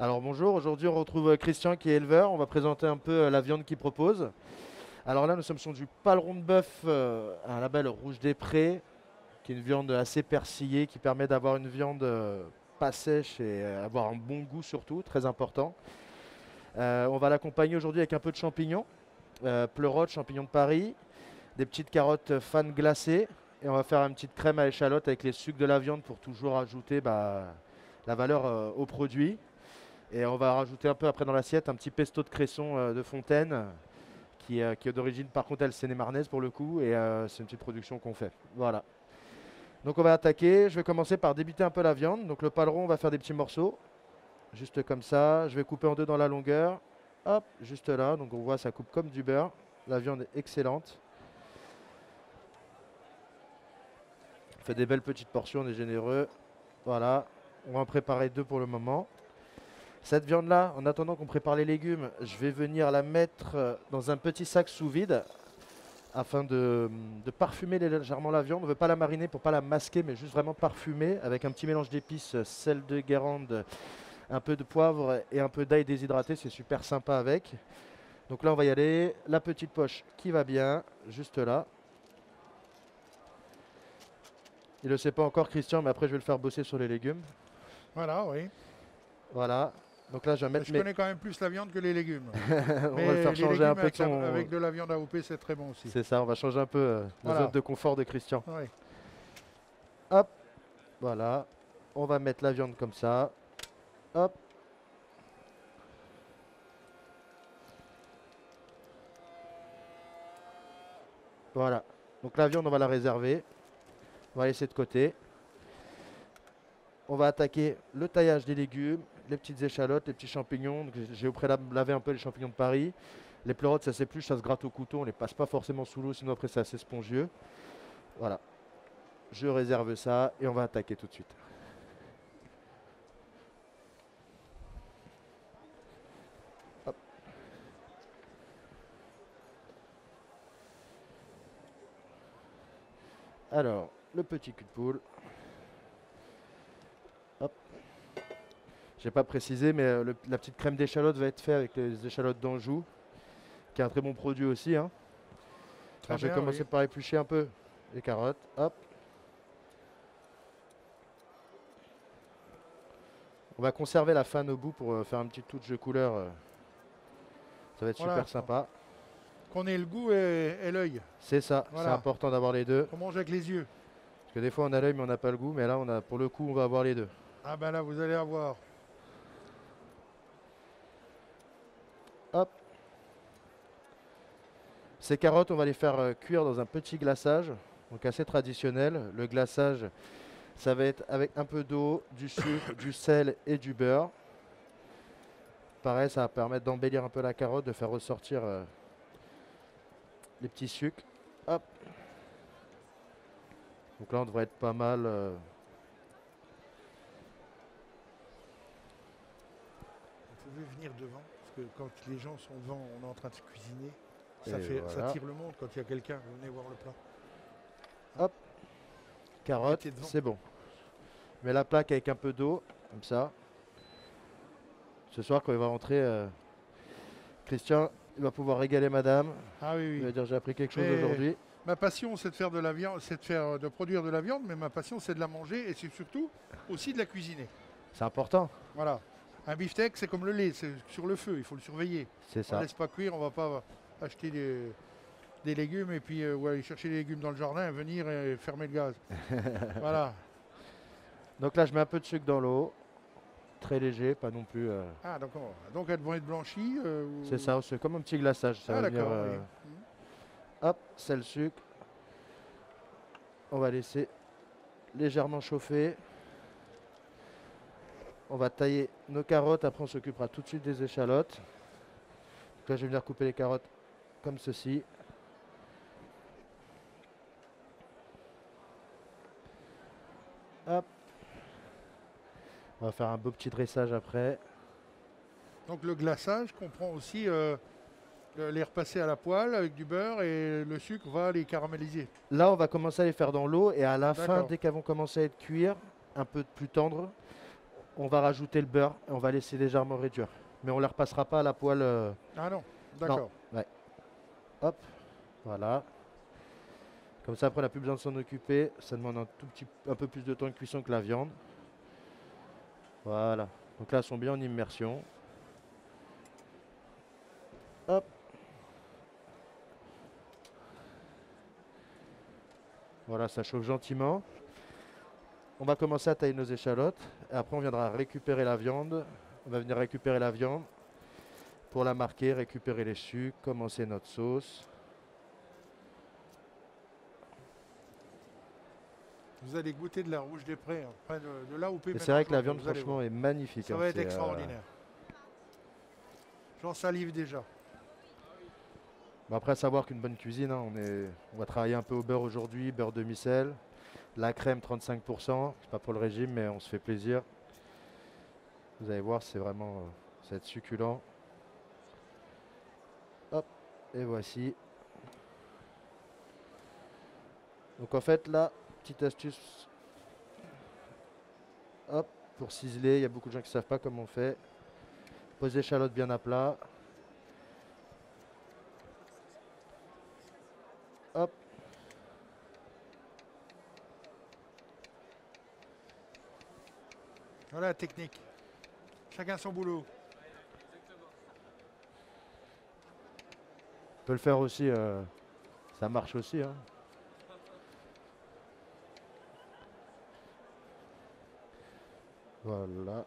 Alors bonjour, aujourd'hui on retrouve Christian qui est éleveur. On va présenter un peu la viande qu'il propose. Alors là nous sommes sur du paleron de bœuf, un label rouge des prés, qui est une viande assez persillée qui permet d'avoir une viande pas sèche et avoir un bon goût surtout, très important. On va l'accompagner aujourd'hui avec un peu de champignons, pleurotes, champignons de Paris, des petites carottes fan glacées et on va faire une petite crème à échalote avec les sucs de la viande pour toujours ajouter la valeur au produit. Et on va rajouter un peu après dans l'assiette un petit pesto de cresson de Fontaine qui est d'origine par contre elle sénémarnaise pour le coup et c'est une petite production qu'on fait. Voilà. Donc on va attaquer. Je vais commencer par débiter un peu la viande. Donc le paleron on va faire des petits morceaux. Juste comme ça. Je vais couper en deux dans la longueur. Hop, juste là. Donc on voit ça coupe comme du beurre. La viande est excellente. On fait des belles petites portions, on est généreux. Voilà. On va en préparer deux pour le moment. Cette viande-là, en attendant qu'on prépare les légumes, je vais venir la mettre dans un petit sac sous vide afin de parfumer légèrement la viande. On ne veut pas la mariner pour pas la masquer, mais juste vraiment parfumer avec un petit mélange d'épices, sel de Guérande, un peu de poivre et un peu d'ail déshydraté. C'est super sympa avec. Donc là, on va y aller. La petite poche qui va bien, juste là. Il ne le sait pas encore, Christian, mais après, je vais le faire bosser sur les légumes. Voilà, oui. Voilà. Donc là, je vais mettre Je mes... connais quand même plus la viande que les légumes. On va le Mais faire les changer un légumes peu de avec son... de la viande AOP, c'est très bon aussi. C'est ça, on va changer un peu la zone Voilà. de confort de Christian. Oui. Hop, voilà. On va mettre la viande comme ça. Hop. Voilà. Donc la viande, on va la réserver. On va laisser de côté. On va attaquer le taillage des légumes, les petites échalotes, les petits champignons. Donc, j'ai au préalable lavé un peu les champignons de Paris. Les pleurotes, ça s'épluche, ça se gratte au couteau. On les passe pas forcément sous l'eau, sinon après c'est assez spongieux. Voilà. Je réserve ça et on va attaquer tout de suite. Hop. Alors, le petit cul de poule. Hop. J'ai pas précisé, mais la petite crème d'échalote va être faite avec les échalotes d'Anjou, qui est un très bon produit aussi, hein. Très Alors je vais bien, oui. commencer par éplucher un peu les carottes. Hop. On va conserver la fan au bout pour faire une petite touche de couleur. Ça va être Voilà. super sympa. Qu'on ait le goût et l'œil. C'est ça, c'est Voilà. important d'avoir les deux. On mange avec les yeux. Parce que des fois on a l'œil mais on n'a pas le goût. Mais là, pour le coup, on va avoir les deux. Ah ben là, vous allez avoir. Hop. Ces carottes, on va les faire cuire dans un petit glaçage. Donc assez traditionnel. Le glaçage, ça va être avec un peu d'eau, du sucre, du sel et du beurre. Pareil, ça va permettre d'embellir un peu la carotte, de faire ressortir les petits sucres. Hop. Donc là, on devrait être pas mal. Vous pouvez venir devant. Parce que quand les gens sont devant, on est en train de se cuisiner. Et Ça voilà. tire le monde quand il y a quelqu'un. Venez voir le plat. Hop. Carotte, Mettez devant. c'est bon. Je mets la plaque avec un peu d'eau, comme ça. Ce soir, quand il va rentrer, Christian, il va pouvoir régaler madame. Ah oui, Il oui. va dire j'ai appris quelque chose Mais aujourd'hui. ma passion, c'est de faire de la viande, c'est de produire de la viande, mais ma passion, c'est de la manger et c'est surtout aussi de la cuisiner. C'est important. Voilà. Un beefsteak, c'est comme le lait, c'est sur le feu, il faut le surveiller. C'est On ne ça. laisse pas cuire, on ne va pas acheter des légumes et puis ou aller chercher les légumes dans le jardin, venir et fermer le gaz. Voilà. Donc là, je mets un peu de sucre dans l'eau. Très léger, pas non plus. Ah, d'accord. Donc elles vont être blanchies. C'est ça, c'est comme un petit glaçage. Ça Ah, va venir. d'accord, oui. Hop, sel, sucre. On va laisser légèrement chauffer. On va tailler nos carottes. Après, on s'occupera tout de suite des échalotes. Donc là, je vais venir couper les carottes comme ceci. Hop. On va faire un beau petit dressage après. Donc le glaçage comprend aussi les repasser à la poêle avec du beurre et le sucre va les caraméliser. Là, on va commencer à les faire dans l'eau et à la fin, D'accord. dès qu'elles vont commencer à être cuire, un peu plus tendres, on va rajouter le beurre et on va laisser légèrement réduire. Mais on ne les repassera pas à la poêle. Ah non, Non. d'accord. Ouais. Hop, voilà. Comme ça, après, on n'a plus besoin de s'en occuper. Ça demande un peu plus de temps de cuisson que la viande. Voilà. Donc là, elles sont bien en immersion. Hop. Voilà, ça chauffe gentiment. On va commencer à tailler nos échalotes. Et après, on viendra récupérer la viande. On va venir récupérer la viande pour la marquer, récupérer les sucres, commencer notre sauce. Vous allez goûter de la rouge des prés, hein, près de là où peut Et c'est vrai que la viande, franchement, est magnifique. ça hein, va être c'est, extraordinaire. J'en salive déjà. Bon, après, à savoir qu'une bonne cuisine, hein, on va travailler un peu au beurre aujourd'hui, beurre demi-sel. La crème 35%, c'est pas pour le régime, mais on se fait plaisir. Vous allez voir, c'est vraiment, ça va être succulent. Hop, et voici. Donc en fait là, petite astuce, hop, pour ciseler, il y a beaucoup de gens qui ne savent pas comment on fait. Pose l'échalote bien à plat. Hop. Voilà la technique. Chacun son boulot. On peut le faire aussi, ça marche aussi. Hein. Voilà.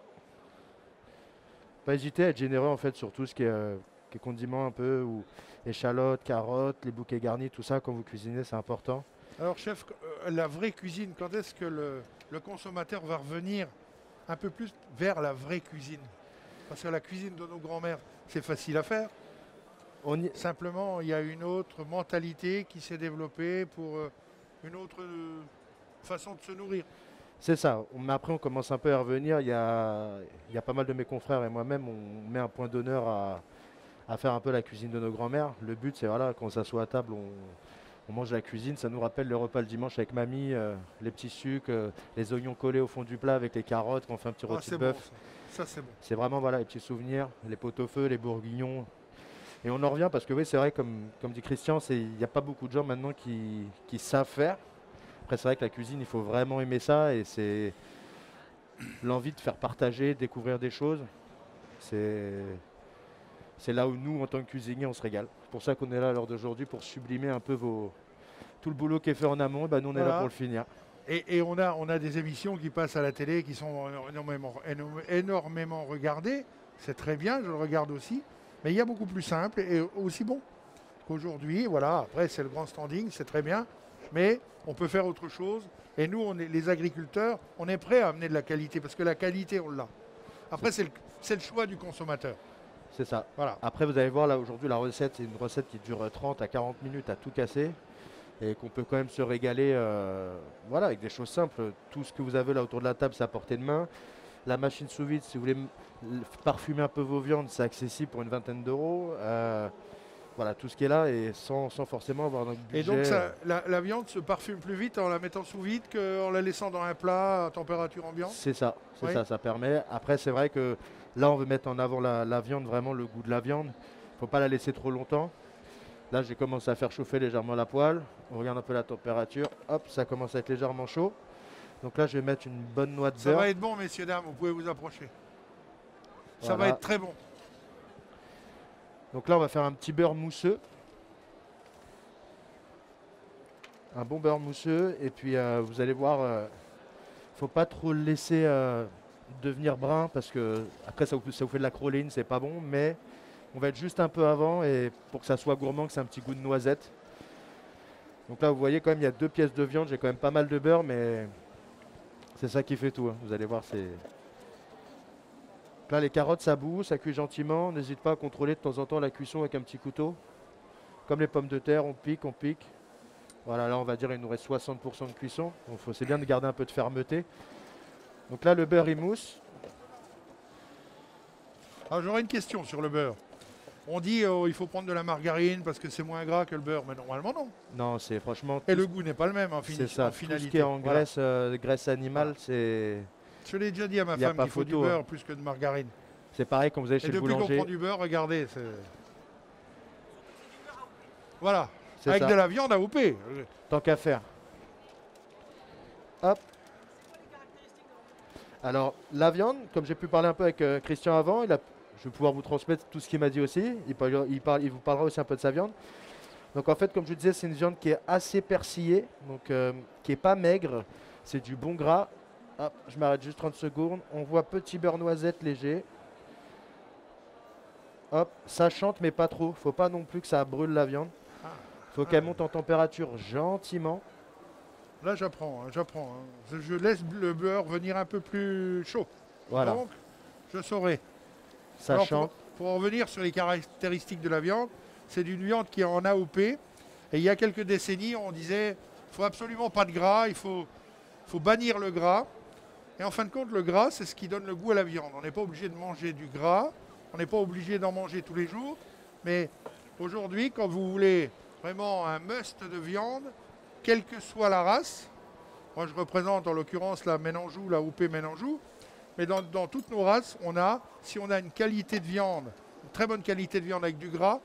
Pas hésiter à être généreux en fait sur tout ce qui est condiment un peu, ou échalotes, carottes, les bouquets garnis, tout ça quand vous cuisinez, c'est important. Alors chef, la vraie cuisine, quand est-ce que le consommateur va revenir un peu plus vers la vraie cuisine? Parce que la cuisine de nos grands-mères, c'est facile à faire. Simplement, il y a une autre mentalité qui s'est développée pour une autre façon de se nourrir. C'est ça. Mais après, on commence un peu à revenir. Il y a pas mal de mes confrères et moi-même, on met un point d'honneur à faire un peu la cuisine de nos grands-mères. Le but, c'est voilà, quand on s'assoit à table, on mange la cuisine. Ça nous rappelle le repas le dimanche avec mamie, les petits sucres, les oignons collés au fond du plat avec les carottes, quand on fait un petit rôti de bœuf. Bon, ça c'est bon. C'est vraiment voilà, les petits souvenirs, les pot-au-feu, les bourguignons. Et on en revient parce que oui, c'est vrai, comme dit Christian, il n'y a pas beaucoup de gens maintenant qui savent faire. Après, c'est vrai que la cuisine, il faut vraiment aimer ça et c'est l'envie de faire partager, découvrir des choses. C'est là où nous, en tant que cuisiniers, on se régale. C'est pour ça qu'on est là à l'heure d'aujourd'hui, pour sublimer un peu tout le boulot qui est fait en amont. Nous, on est là pour le finir. Et on a des émissions qui passent à la télé qui sont énormément regardées. C'est très bien, je le regarde aussi. Mais il y a beaucoup plus simple et aussi bon qu'aujourd'hui. Voilà, après, c'est le grand standing, c'est très bien. Mais on peut faire autre chose. Et nous, les agriculteurs, on est prêts à amener de la qualité parce que la qualité, on l'a. Après, c'est le choix du consommateur. C'est ça. Voilà. Après, vous allez voir, là, aujourd'hui, la recette, c'est une recette qui dure 30 à 40 minutes à tout casser et qu'on peut quand même se régaler voilà, avec des choses simples. Tout ce que vous avez là autour de la table, c'est à portée de main. La machine sous vide, si vous voulez parfumer un peu vos viandes, c'est accessible pour une vingtaine d'euros. Voilà, tout ce qui est là et sans forcément avoir un budget. Et donc, la viande se parfume plus vite en la mettant sous vide qu'en la laissant dans un plat à température ambiante? C'est ça, ça permet. Après, c'est vrai que là, on veut mettre en avant la viande, vraiment le goût de la viande. Il ne faut pas la laisser trop longtemps. Là, j'ai commencé à faire chauffer légèrement la poêle. On regarde un peu la température. Hop, ça commence à être légèrement chaud. Donc là, je vais mettre une bonne noix de beurre. Ça va être bon, messieurs, dames, vous pouvez vous approcher. Ça va être très bon. Donc là, on va faire un petit beurre mousseux. Un bon beurre mousseux. Et puis, vous allez voir, il ne faut pas trop le laisser devenir brun parce que après, ça vous fait de la crawline, c'est pas bon. Mais on va être juste un peu avant et pour que ça soit gourmand, que c'est un petit goût de noisette. Donc là, vous voyez quand même, il y a 2 pièces de viande. J'ai quand même pas mal de beurre, mais c'est ça qui fait tout. Hein. Vous allez voir, c'est... Là, les carottes, ça bout, ça cuit gentiment. N'hésite pas à contrôler de temps en temps la cuisson avec un petit couteau. Comme les pommes de terre, on pique, on pique. Voilà, là, on va dire il nous reste 60% de cuisson. Donc, c'est bien de garder un peu de fermeté. Donc là, le beurre, il mousse. Alors, j'aurais une question sur le beurre. On dit il faut prendre de la margarine parce que c'est moins gras que le beurre, mais normalement, non. Non, c'est franchement... Et le goût n'est pas le même en finalité. C'est ça, finalité. Tout ce qui est en graisse, graisse animale, c'est... Je l'ai déjà dit à ma Y a femme pas qu'il faut du photo, hein. beurre plus que de margarine. C'est pareil quand vous allez Et chez le depuis qu'on boulanger. prend du beurre, regardez. Voilà. C'est Avec ça. de la viande à houper. Tant qu'à faire. Hop. Alors, la viande, comme j'ai pu parler un peu avec Christian avant, je vais pouvoir vous transmettre tout ce qu'il m'a dit aussi. Il vous parlera aussi un peu de sa viande. Donc, en fait, comme je disais, c'est une viande qui est assez persillée, donc qui n'est pas maigre. C'est du bon gras. Hop, je m'arrête juste 30 secondes. On voit petit beurre noisette léger. Hop, ça chante, mais pas trop. Faut pas non plus que ça brûle la viande. Faut qu'elle monte en température gentiment. Là, j'apprends. Je laisse le beurre venir un peu plus chaud. Voilà, Donc, je saurai. ça Alors, chante. pour en revenir sur les caractéristiques de la viande, c'est une viande qui est en AOP. Et il y a quelques décennies, on disait il faut absolument pas de gras, il faut bannir le gras. Et en fin de compte, le gras, c'est ce qui donne le goût à la viande. On n'est pas obligé de manger du gras, on n'est pas obligé d'en manger tous les jours. Mais aujourd'hui, quand vous voulez vraiment un must de viande, quelle que soit la race, moi je représente en l'occurrence la Ménanjou, la OP Ménanjou, mais dans toutes nos races, si on a une qualité de viande, une très bonne qualité de viande avec du gras,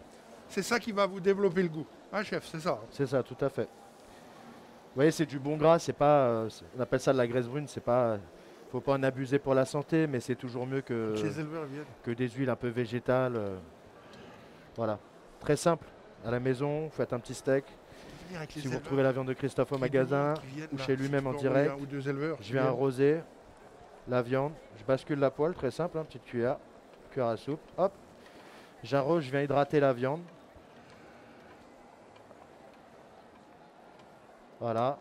c'est ça qui va vous développer le goût. Hein, chef, c'est ça. C'est ça, tout à fait. Vous voyez, c'est du bon gras, c'est pas, on appelle ça de la graisse brune, c'est pas, faut pas en abuser pour la santé, mais c'est toujours mieux Les éleveurs viennent. que des huiles un peu végétales. Voilà, très simple. À la maison, vous faites un petit steak. Venir avec les Si vous éleveurs retrouvez la viande de Christophe au qui magasin viennent, ou là, chez si lui-même tu en peux envoyer direct, un ou deux éleveurs je qui viens viennent. arroser la viande, je bascule la poêle, très simple, hein, petite cuillère à soupe, hop, j'arrose, je viens hydrater la viande. Voilà.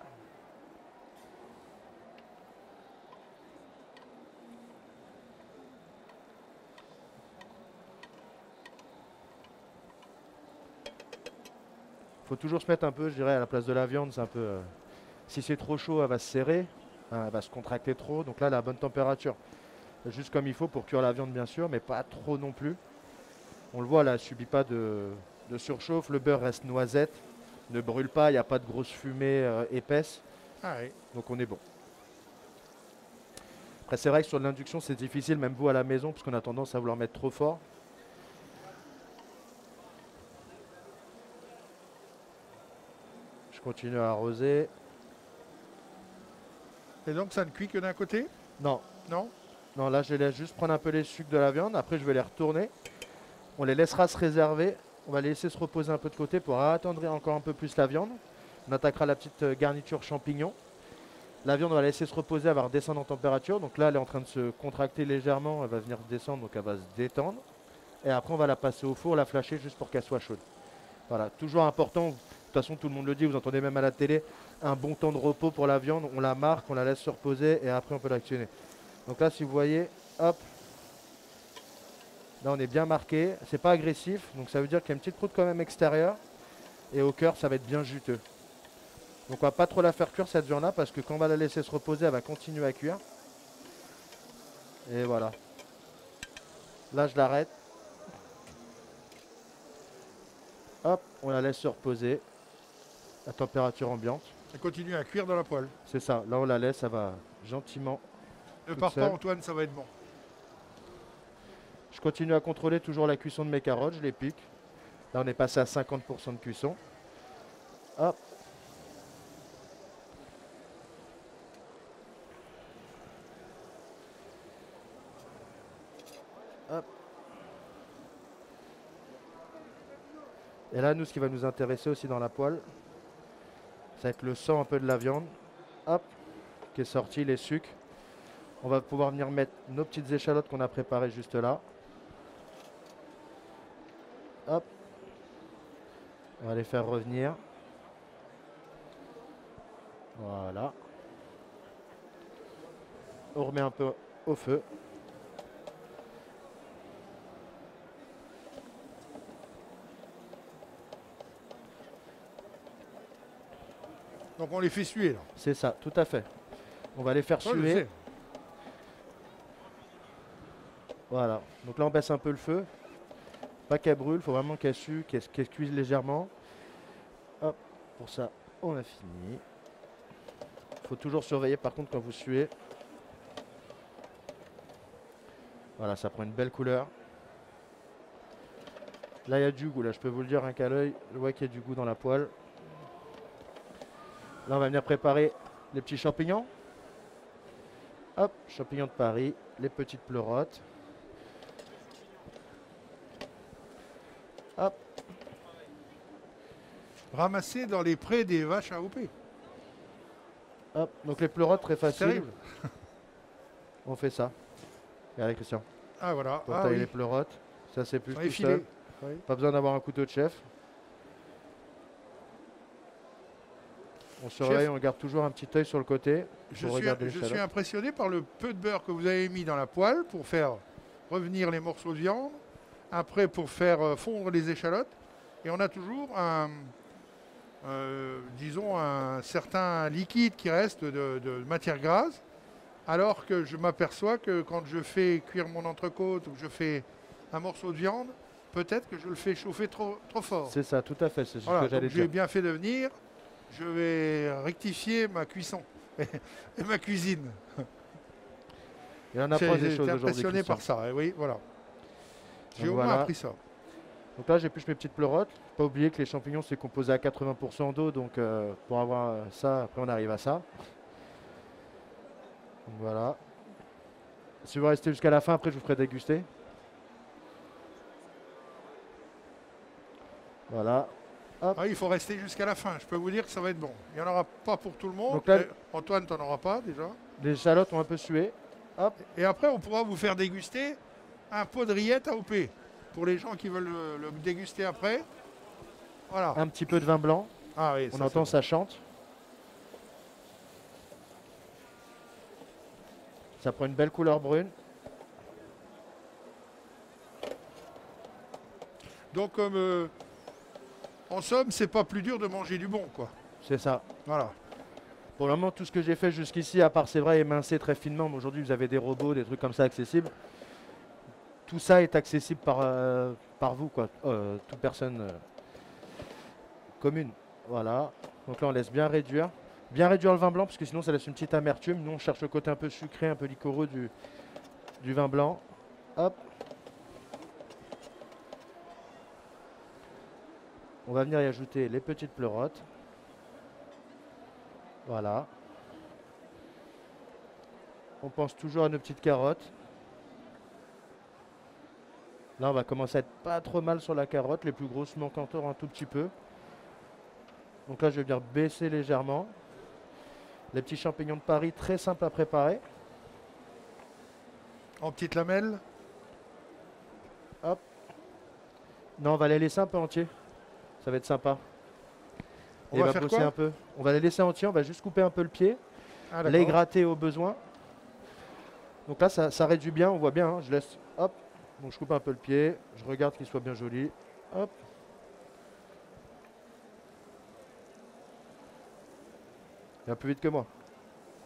Faut toujours se mettre un peu, je dirais, à la place de la viande, c'est un peu. Si c'est trop chaud, elle va se serrer, hein, elle va se contracter trop. Donc là, la bonne température, juste comme il faut pour cuire la viande, bien sûr, mais pas trop non plus. On le voit là, elle subit pas de surchauffe. Le beurre reste noisette, ne brûle pas, il n'y a pas de grosse fumée épaisse. Ah oui. Donc on est bon. Après, c'est vrai que sur l'induction, c'est difficile, même vous à la maison, parce qu'on a tendance à vouloir mettre trop fort. Je continue à arroser. Et donc ça ne cuit que d'un côté? Non, Non? non, là je les laisse juste prendre un peu les sucres de la viande. Après, je vais les retourner. On les laissera se réserver. On va les laisser se reposer un peu de côté pour attendrir encore un peu plus la viande. On attaquera la petite garniture champignon. La viande, on va la laisser se reposer, elle va redescendre en température. Donc là, elle est en train de se contracter légèrement. Elle va venir descendre, donc elle va se détendre. Et après, on va la passer au four, la flasher juste pour qu'elle soit chaude. Voilà, toujours important. De toute façon, tout le monde le dit, vous entendez même à la télé, un bon temps de repos pour la viande. On la marque, on la laisse se reposer et après, on peut l'actionner. Donc là, si vous voyez, hop. Là, on est bien marqué. C'est pas agressif, donc ça veut dire qu'il y a une petite croûte quand même extérieure. Et au cœur, ça va être bien juteux. Donc on va pas trop la faire cuire cette viande-là parce que quand on va la laisser se reposer, elle va continuer à cuire. Et voilà. Là, je l'arrête. Hop, on la laisse se reposer à température ambiante. Ça continue à cuire dans la poêle. C'est ça. Là, on la laisse, ça va gentiment. Ne Toute pars pas, seule. Antoine, ça va être bon. Je continue à contrôler toujours la cuisson de mes carottes, je les pique. Là, on est passé à 50% de cuisson. Hop. Hop. Et là, nous, ce qui va nous intéresser aussi dans la poêle, ça va être le sang un peu de la viande. Hop. Qui est sorti, les sucres. On va pouvoir venir mettre nos petites échalotes qu'on a préparées juste là. Hop. On va les faire revenir. Voilà. On remet un peu au feu. Donc on les fait suer là. C'est ça, tout à fait. On va les faire Ça, je suer. sais. Voilà. Donc là, on baisse un peu le feu. Pas qu'elle brûle, il faut vraiment qu'elle sue, qu'elle cuise légèrement. Hop, pour ça, on a fini. Il faut toujours surveiller par contre quand vous suez. Voilà, ça prend une belle couleur. Là, il y a du goût. Là, je peux vous le dire, hein, qu'à l'œil, je vois qu'il y a du goût dans la poêle. Là, on va venir préparer les petits champignons. Hop, champignons de Paris, les petites pleurotes. Hop, Ramassé dans les prés des vaches AOP. hop. Donc les pleurotes, très C'est facile. terrible. On fait ça. Regardez, Christian. Ah voilà. Pour Ah tailler oui. les pleurotes, ça c'est plus Sont tout effilés. seul. Oui. Pas besoin d'avoir un couteau de chef. On surveille, on garde toujours un petit œil sur le côté. Je pour suis, regarder je suis l'échalote. impressionné par le peu de beurre que vous avez mis dans la poêle pour faire revenir les morceaux de viande. Après, pour faire fondre les échalotes. Et on a toujours disons, un certain liquide qui reste de matière grasse. Alors que je m'aperçois que quand je fais cuire mon entrecôte ou que je fais un morceau de viande, peut-être que je le fais chauffer trop fort. C'est ça, tout à fait. C'est ce Voilà, que j'allais donc j'ai dire. bien fait de venir. Je vais rectifier ma cuisson et ma cuisine. Il en apprend des J'ai choses été aujourd'hui. impressionné Christian. par ça. Et oui, voilà. J'ai Donc au moins voilà. appris ça. Donc là, j'épluche mes petites pleurotes. Pas oublier que les champignons, c'est composé à 80% d'eau. Donc pour avoir ça, après on arrive à ça. Donc voilà. Si vous restez jusqu'à la fin, après je vous ferai déguster. Voilà. Ah, il faut rester jusqu'à la fin. Je peux vous dire que ça va être bon. Il n'y en aura pas pour tout le monde. Donc là- Antoine, tu n'en auras pas déjà. Les échalotes ont un peu sué. Hop. Et après, on pourra vous faire déguster un pot de rillettes AOP. Pour les gens qui veulent le déguster après. Voilà. Un petit peu de vin blanc. Ah oui, On ça, entend c'est ça chante. Ça prend une belle couleur brune. bon. Donc, en somme, c'est pas plus dur de manger du bon, quoi. C'est ça. Voilà. Pour le moment, tout ce que j'ai fait jusqu'ici, à part c'est vrai émincer très finement, mais aujourd'hui vous avez des robots, des trucs comme ça accessibles. Tout ça est accessible par vous, quoi. Toute personne commune. Voilà. Donc là, on laisse bien réduire. Bien réduire le vin blanc, parce que sinon ça laisse une petite amertume. Nous, on cherche le côté un peu sucré, un peu liquoreux du vin blanc. Hop. On va venir y ajouter les petites pleurotes. Voilà. On pense toujours à nos petites carottes. Là, on va commencer à être pas trop mal sur la carotte. Les plus grosses manquent encore un tout petit peu. Donc là, je vais venir baisser légèrement. Les petits champignons de Paris, très simples à préparer. En petites lamelles. Hop. Non, on va les laisser un peu entiers. Ça va être sympa. On Et va faire brosser quoi un peu. On va les laisser entiers. On va juste couper un peu le pied. Ah, Les d'accord. gratter au besoin. Donc là, ça réduit bien. On voit bien. Hein, je laisse. Hop. Donc je coupe un peu le pied. Je regarde qu'il soit bien joli. Hop. Il va plus vite que moi.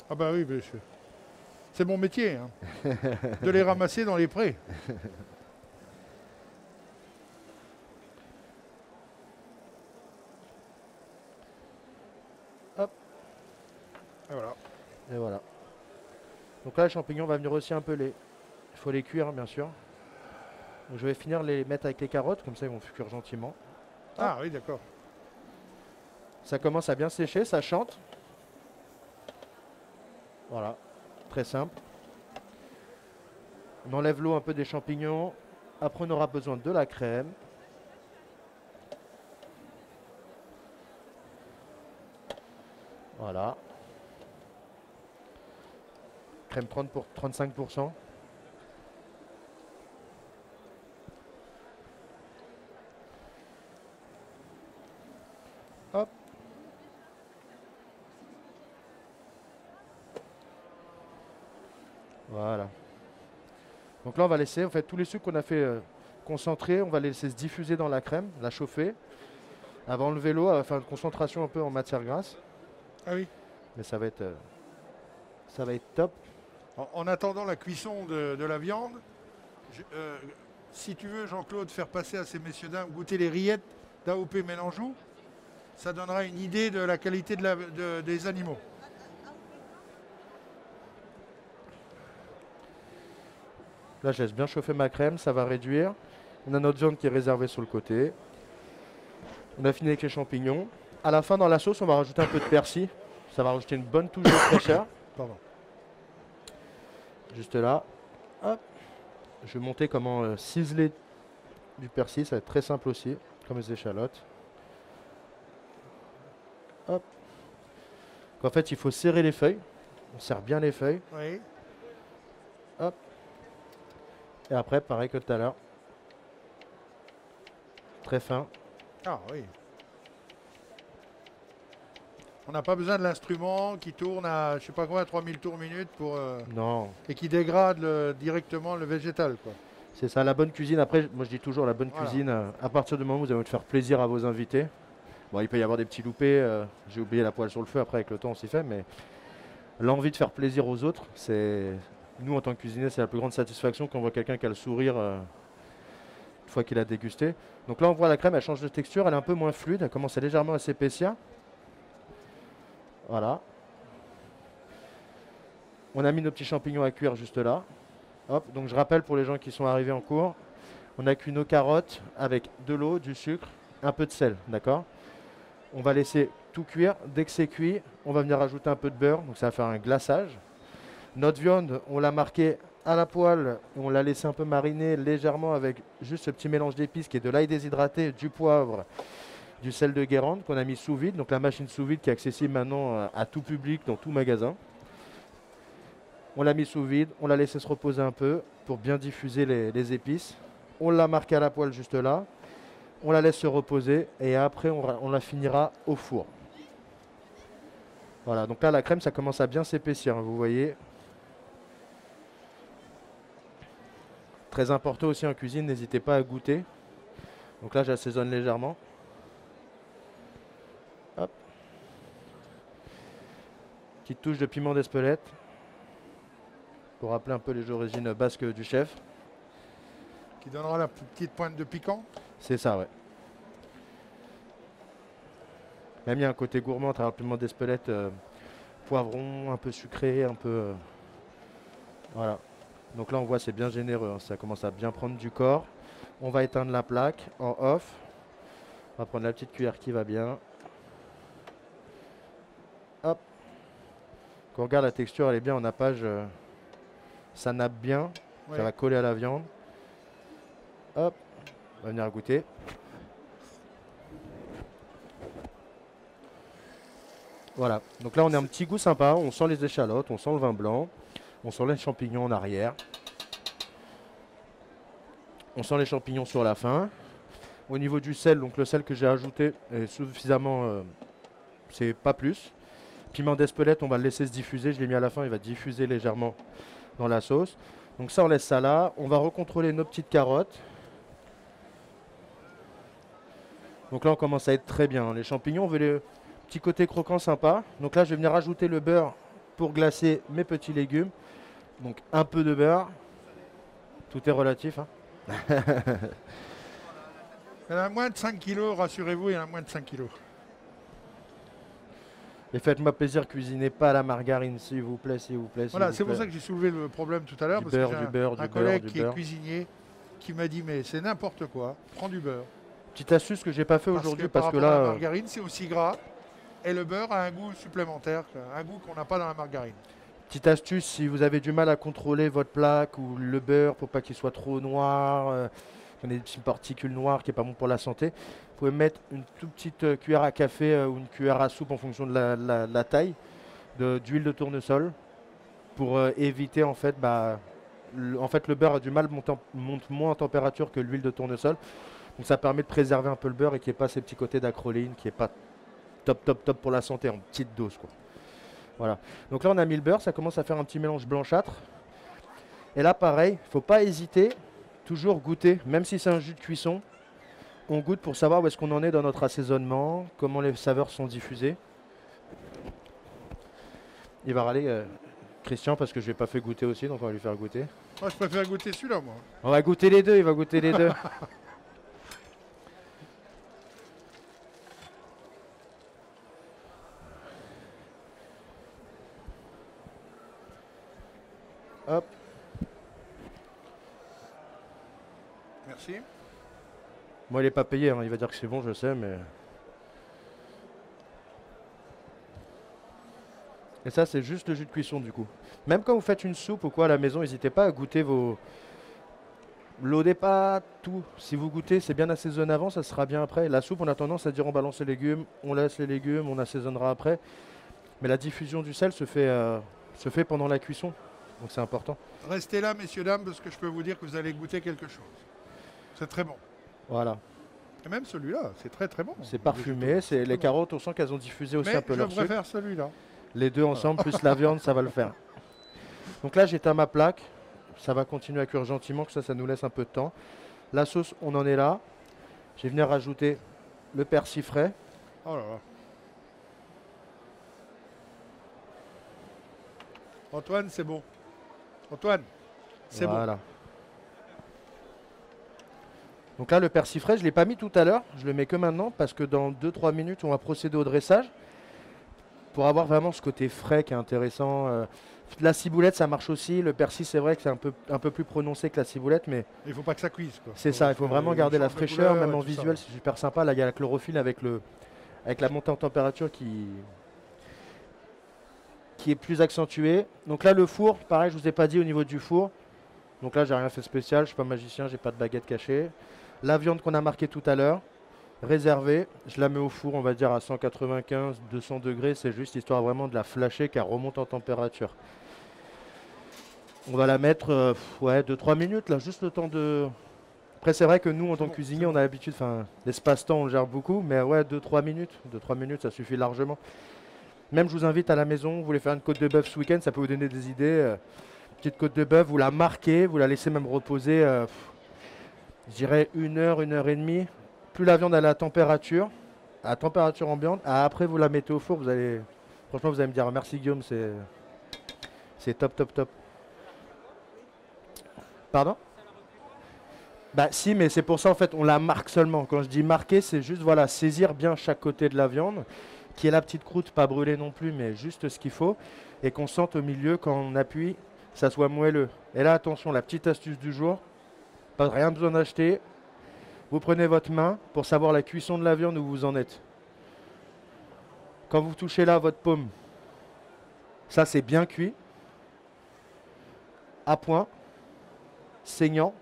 Ah bah oui, monsieur. C'est mon métier, hein, de les ramasser dans les prés. Hop. Et voilà. Et voilà. Donc là, les champignons, on va venir aussi un peu les. Il faut les cuire, bien sûr. Donc je vais finir les mettre avec les carottes, comme ça ils vont cuire gentiment. Ah oui, d'accord. Ça commence à bien sécher, ça chante. Voilà, très simple. On enlève l'eau un peu des champignons. Après, on aura besoin de la crème. Voilà. Crème 30 pour 35%. Hop. Voilà. Donc là, on va laisser, en fait, tous les sucres qu'on a fait concentrer, on va les laisser se diffuser dans la crème, la chauffer. Elle va enlever l'eau, elle va faire une concentration un peu en matière grasse. Ah oui. Mais ça va être top. En attendant la cuisson de la viande, si tu veux, Jean-Claude, faire passer à ces messieurs dames goûter les rillettes d'AOP Mélangeau, ça donnera une idée de la qualité des animaux. Là, je laisse bien chauffer ma crème, ça va réduire. On a notre viande qui est réservée sur le côté. On a fini avec les champignons. À la fin, dans la sauce, on va rajouter un peu de persil. Ça va rajouter une bonne touche de fraîcheur. Pardon. Juste là. Hop. Je vais monter comment ciseler du persil. Ça va être très simple aussi, comme les échalotes. Hop. En fait, il faut serrer les feuilles. On serre bien les feuilles. Oui. Hop. Et après, pareil que tout à l'heure. Très fin. Ah oui. On n'a pas besoin de l'instrument qui tourne à, je sais pas combien, 3000 tours minute pour, Non, et qui dégrade directement le végétal, quoi. c'est ça, la bonne cuisine. Après, moi je dis toujours la bonne Voilà. cuisine, à partir du moment où vous allez faire plaisir à vos invités. Bon, il peut y avoir des petits loupés. J'ai oublié la poêle sur le feu, après avec le temps on s'y fait. Mais l'envie de faire plaisir aux autres, c'est. Nous en tant que cuisiniers, c'est la plus grande satisfaction quand on voit quelqu'un qui a le sourire une fois qu'il a dégusté. Donc là on voit la crème, elle change de texture, elle est un peu moins fluide, elle commence légèrement à s'épaissir. Voilà. On a mis nos petits champignons à cuire juste là. Hop, donc je rappelle pour les gens qui sont arrivés en cours, on a cuit nos carottes avec de l'eau, du sucre, un peu de sel, d'accord? On va laisser tout cuire. Dès que c'est cuit, on va venir rajouter un peu de beurre, donc ça va faire un glaçage. Notre viande, on l'a marquée à la poêle, et on l'a laissé un peu mariner légèrement avec juste ce petit mélange d'épices qui est de l'ail déshydraté, du poivre, du sel de Guérande qu'on a mis sous vide. Donc la machine sous vide qui est accessible maintenant à tout public dans tout magasin. On l'a mis sous vide, on l'a laissé se reposer un peu pour bien diffuser les épices. On l'a marqué à la poêle juste là. On la laisse se reposer et après on la finira au four. Voilà, donc là la crème ça commence à bien s'épaissir, hein, vous voyez. Très important aussi en cuisine, n'hésitez pas à goûter. Donc là j'assaisonne légèrement. Hop. Petite touche de piment d'Espelette pour rappeler un peu les origines basques du chef. Qui donnera la petite pointe de piquant. C'est ça, ouais. Même il y a un côté gourmand à travers le piment d'Espelette, poivron, un peu sucré, un peu. Voilà. Donc là on voit c'est bien généreux, hein, ça commence à bien prendre du corps. On va éteindre la plaque en off. On va prendre la petite cuillère qui va bien. Hop. Quand on regarde la texture, elle est bien en nappage. Ça nappe bien. Ouais. Ça va coller à la viande. Hop. On va venir goûter. Voilà. Donc là on a un petit goût sympa. On sent les échalotes, on sent le vin blanc. On sent les champignons en arrière. On sent les champignons sur la fin. Au niveau du sel, donc le sel que j'ai ajouté est suffisamment, c'est pas plus. Piment d'Espelette, on va le laisser se diffuser. Je l'ai mis à la fin, il va diffuser légèrement dans la sauce. Donc ça, on laisse ça là. On va recontrôler nos petites carottes. Donc là, on commence à être très bien. Les champignons, on veut les petits côtés croquants sympas. Donc là, je vais venir rajouter le beurre pour glacer mes petits légumes. Donc un peu de beurre. Tout est relatif, hein. Il y en a moins de 5 kilos, rassurez-vous, il y en a moins de 5 kilos. Et faites-moi plaisir, cuisinez pas la margarine, s'il vous plaît, s'il vous plaît. Voilà, c'est pour ça que j'ai soulevé le problème tout à l'heure, Du parce beurre, que j'ai du beurre, un du collègue beurre, qui du est beurre. cuisinier qui m'a dit mais c'est n'importe quoi, prends du beurre. Petite astuce que j'ai pas fait aujourd'hui Par parce que rapport à la là, margarine, c'est aussi gras. Et le beurre a un goût supplémentaire, un goût qu'on n'a pas dans la margarine. petite astuce, si vous avez du mal à contrôler votre plaque ou le beurre pour pas qu'il soit trop noir, qu'on ait des petites particules noires qui est pas bon pour la santé, vous pouvez mettre une toute petite cuillère à café ou une cuillère à soupe en fonction de la taille d'huile de tournesol pour éviter en fait, le beurre a du mal monte moins en température que l'huile de tournesol. Donc ça permet de préserver un peu le beurre et qu'il n'y ait pas ces petits côtés d'acroléine qui est pas top pour la santé en petite dose, quoi. Voilà. Donc là on a mis le beurre, ça commence à faire un petit mélange blanchâtre. Et là pareil, il ne faut pas hésiter, toujours goûter, même si c'est un jus de cuisson, on goûte pour savoir où est-ce qu'on en est dans notre assaisonnement, comment les saveurs sont diffusées. Il va râler Christian parce que je ne l'ai pas fait goûter aussi, donc on va lui faire goûter. Moi, je préfère goûter celui-là, moi. On va goûter les deux, il va goûter les deux. Hop. Merci. Moi, il n'est pas payé, hein. Il va dire que c'est bon, je sais, mais... Et ça, c'est juste le jus de cuisson, du coup. Même quand vous faites une soupe ou quoi à la maison, n'hésitez pas à goûter vos... Loadez pas tout. Si vous goûtez, c'est bien assaisonné avant, ça sera bien après. La soupe, on a tendance à dire on balance les légumes, on laisse les légumes, on assaisonnera après. Mais la diffusion du sel se fait pendant la cuisson. Donc c'est important. Restez là, messieurs, dames, parce que je peux vous dire que vous allez goûter quelque chose. C'est très bon. Voilà. Et même celui-là, c'est très très bon. C'est parfumé. C'est les carottes, on sent qu'elles ont diffusé aussi Mais un peu je leur sucre. préfère celui-là. Les deux ensemble, plus la viande, ça va le faire. Donc là, j'éteins ma plaque. Ça va continuer à cuire gentiment, que ça nous laisse un peu de temps. La sauce, on en est là. Je vais venir rajouter le persil frais. Oh là là. Antoine, c'est bon. Antoine, c'est bon. Voilà. Donc là, le persil frais, je ne l'ai pas mis tout à l'heure. Je le mets que maintenant parce que dans 2-3 minutes, on va procéder au dressage pour avoir vraiment ce côté frais qui est intéressant. La ciboulette, ça marche aussi. Le persil, c'est vrai que c'est un peu plus prononcé que la ciboulette, mais Il ne faut pas que ça cuise, quoi. c'est ça. Il faut vraiment garder la change de fraîcheur, couleur même et en tout ça. visuel, c'est super sympa. Là, il y a la chlorophylle avec la montée en température qui est plus accentuée. Donc là, le four, pareil, je vous ai pas dit au niveau du four. Donc là, j'ai rien fait de spécial. Je suis pas magicien, j'ai pas de baguette cachée. La viande qu'on a marquée tout à l'heure, réservée, je la mets au four, on va dire à 195-200 degrés. C'est juste histoire vraiment de la flasher qu'elle remonte en température. On va la mettre, ouais, 2-3 minutes, là, juste le temps de... Après, c'est vrai que nous, en tant que cuisinier, on a l'habitude, enfin, l'espace-temps, on le gère beaucoup, mais ouais, 2-3 minutes. 2-3 minutes, ça suffit largement. Même, je vous invite à la maison, vous voulez faire une côte de bœuf ce week-end, ça peut vous donner des idées. Petite côte de bœuf, vous la marquez, vous la laissez même reposer, je dirais 1 heure, 1 heure et demie. Plus la viande elle est à température ambiante, après vous la mettez au four, franchement, vous allez me dire merci Guillaume, c'est top, top, top. Pardon? Bah si, mais c'est pour ça en fait, on la marque seulement. Quand je dis marquer, c'est juste voilà, saisir bien chaque côté de la viande, qui est la petite croûte, pas brûlée non plus, mais juste ce qu'il faut, et qu'on sente au milieu quand on appuie, ça soit moelleux. Et là, attention, la petite astuce du jour, pas rien besoin d'acheter. Vous prenez votre main pour savoir la cuisson de la viande où vous en êtes. Quand vous touchez là votre paume, ça c'est bien cuit, à point, saignant,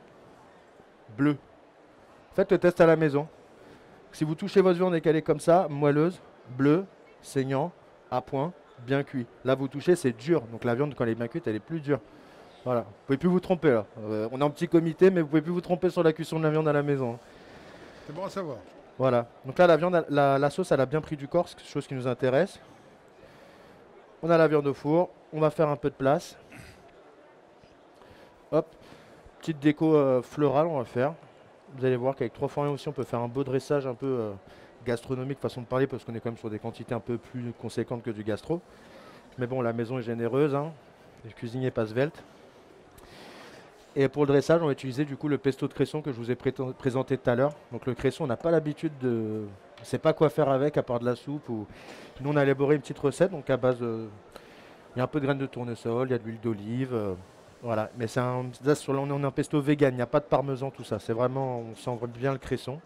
bleu. Faites le test à la maison. Si vous touchez votre viande et qu'elle est comme ça, moelleuse, bleu, saignant, à point, bien cuit. Là vous touchez, c'est dur. Donc la viande quand elle est bien cuite, elle est plus dure. Voilà. Vous pouvez plus vous tromper là. On est en petit comité, mais vous pouvez plus vous tromper sur la cuisson de la viande à la maison. C'est bon à savoir. Voilà. Donc là la viande, la sauce, elle a bien pris du corps, c'est quelque chose qui nous intéresse. On a la viande au four. On va faire un peu de place. Hop. Petite déco florale, on va faire. Vous allez voir qu'avec 3 fois 1 aussi, on peut faire un beau dressage un peu gastronomique, façon de parler, parce qu'on est quand même sur des quantités un peu plus conséquentes que du gastro. Mais bon, la maison est généreuse, hein. Le cuisinier pas svelte. Et pour le dressage, on va utiliser du coup le pesto de cresson que je vous ai présenté tout à l'heure. Donc le cresson, on n'a pas l'habitude de... On ne sait pas quoi faire avec à part de la soupe. Nous, on a élaboré une petite recette, donc à base de... Il y a un peu de graines de tournesol, il y a de l'huile d'olive. Voilà, mais on est en pesto vegan, il n'y a pas de parmesan, tout ça. C'est vraiment, on sent bien le cresson.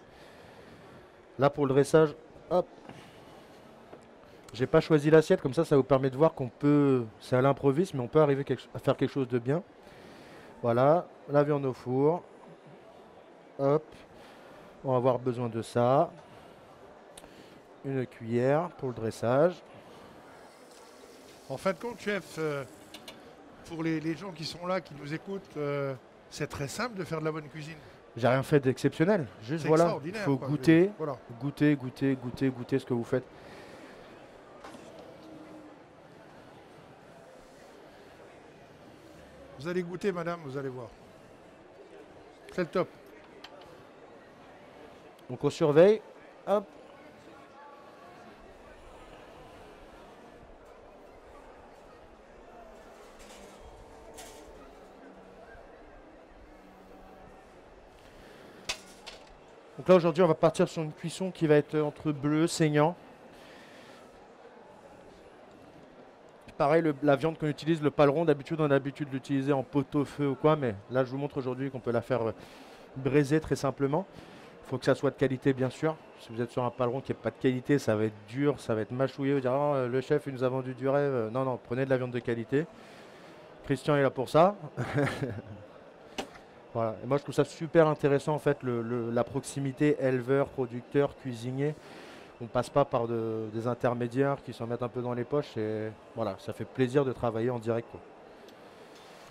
Là pour le dressage, hop. J'ai pas choisi l'assiette, comme ça vous permet de voir qu'on peut, c'est à l'improviste, mais on peut arriver à faire quelque chose de bien. Voilà, la viande au four. Hop, on va avoir besoin de ça. Une cuillère pour le dressage. En fin de compte, chef, pour les gens qui sont là, qui nous écoutent, c'est très simple de faire de la bonne cuisine. J'ai rien fait d'exceptionnel. Juste C'est voilà, il extraordinaire, faut quoi. goûter, Voilà. goûter ce que vous faites. Vous allez goûter, madame, vous allez voir. C'est le top. Donc on surveille. Hop. Donc là aujourd'hui on va partir sur une cuisson qui va être entre bleu, saignant. Pareil, la viande qu'on utilise, le paleron, d'habitude on a l'habitude de l'utiliser en pot-au-feu ou quoi, mais là je vous montre aujourd'hui qu'on peut la faire braisé très simplement. Il faut que ça soit de qualité, bien sûr. Si vous êtes sur un paleron qui n'est pas de qualité, ça va être dur, ça va être mâchouillé. Vous direz, oh, le chef, il nous a vendu du rêve. Non, non, prenez de la viande de qualité. Christian est là pour ça. Voilà. Et moi, je trouve ça super intéressant, en fait, la proximité éleveur, producteur, cuisinier. On ne passe pas par des intermédiaires qui s'en mettent un peu dans les poches. Et voilà, ça fait plaisir de travailler en direct, quoi.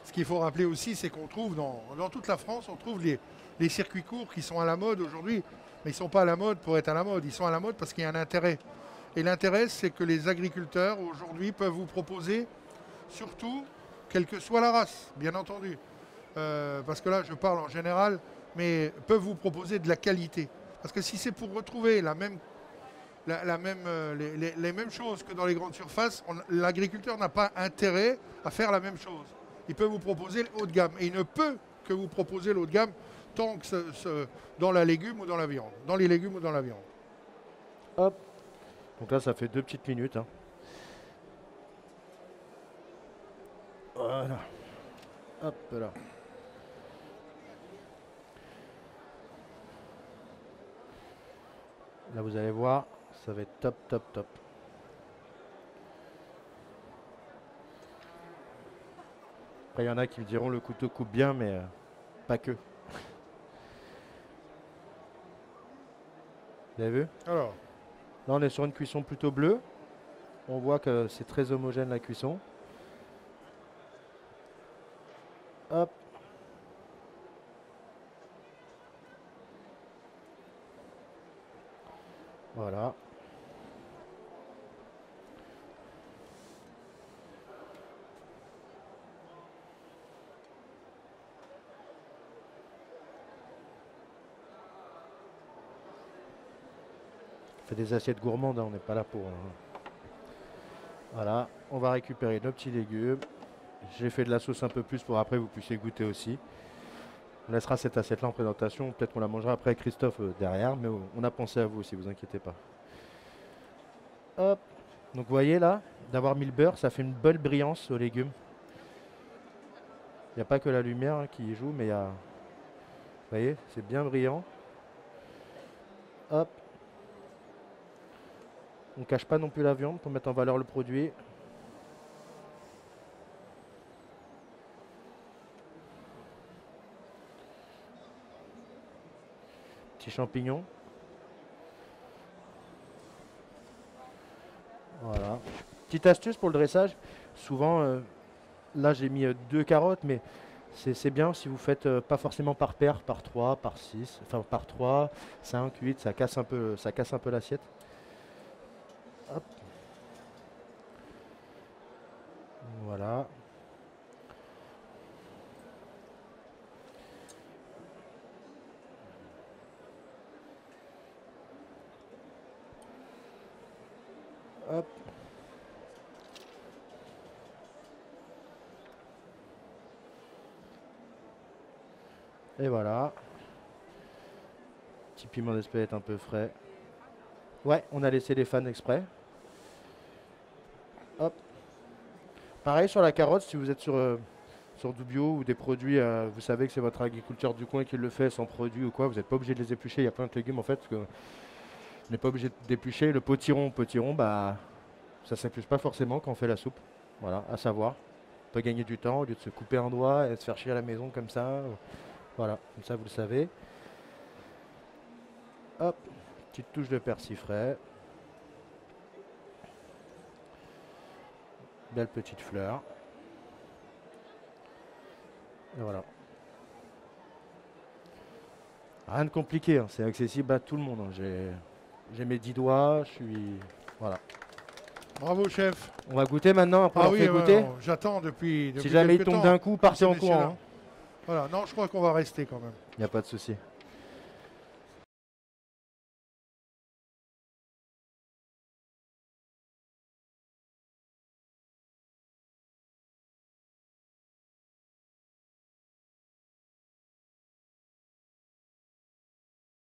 Ce qu'il faut rappeler aussi, c'est qu'on trouve dans toute la France, on trouve les circuits courts qui sont à la mode aujourd'hui. Mais ils ne sont pas à la mode pour être à la mode. Ils sont à la mode parce qu'il y a un intérêt. Et l'intérêt, c'est que les agriculteurs, aujourd'hui, peuvent vous proposer, surtout, quelle que soit la race, bien entendu. Parce que là, je parle en général, mais peuvent vous proposer de la qualité. Parce que si c'est pour retrouver les mêmes choses que dans les grandes surfaces, l'agriculteur n'a pas intérêt à faire la même chose. Il peut vous proposer le haut de gamme. Et il ne peut que vous proposer le haut de gamme tant que dans la légume ou dans la viande. Dans les légumes ou dans la viande. Hop. Donc là, ça fait 2 petites minutes. Hein. Voilà. Hop là. Là, vous allez voir, ça va être top, top, top. Après, il y en a qui me diront le couteau coupe bien, mais pas que. Vous avez vu? Alors, là, on est sur une cuisson plutôt bleue. On voit que c'est très homogène la cuisson. Hop. Voilà. On fait des assiettes gourmandes, hein, on n'est pas là pour. Voilà, on va récupérer nos petits légumes. J'ai fait de la sauce un peu plus pour après vous puissiez goûter aussi. On laissera cette assiette-là en présentation. Peut-être qu'on la mangera après avec Christophe derrière, mais on a pensé à vous aussi, vous inquiétez pas. Hop. Donc vous voyez là, d'avoir mis le beurre, ça fait une belle brillance aux légumes. Il n'y a pas que la lumière hein, qui y joue, mais il y a... Vous voyez, c'est bien brillant. Hop. On ne cache pas non plus la viande pour mettre en valeur le produit. Petits champignons. Voilà. Petite astuce pour le dressage. Souvent, là j'ai mis 2 carottes, mais c'est bien si vous faites pas forcément par paire, par 3, par 6, enfin par 3, 5, 8, ça casse un peu l'assiette. Hop. Voilà. Hop. Et voilà. Petit piment d'Espelette un peu frais. Ouais, on a laissé les fans exprès. Hop. Pareil sur la carotte, si vous êtes sur du bio ou des produits, vous savez que c'est votre agriculteur du coin qui le fait sans produit ou quoi, vous n'êtes pas obligé de les éplucher. Il y a plein de légumes en fait, parce que on n'est pas obligé d'éplucher. Le potiron, bah, ça ne s'épluche pas forcément quand on fait la soupe. Voilà, à savoir. On peut gagner du temps au lieu de se couper un doigt et se faire chier à la maison comme ça. Voilà, comme ça vous le savez. Hop, petite touche de persil frais. Belle petite fleur. Et voilà. Rien de compliqué, hein, c'est accessible à tout le monde. Hein. J'ai mes 10 doigts, je suis... Voilà. Bravo chef. On va goûter maintenant, après on fait goûter. J'attends depuis si jamais il tombe d'un coup, partez en courant. Hein. Voilà, non, je crois qu'on va rester quand même. Il n'y a pas de souci.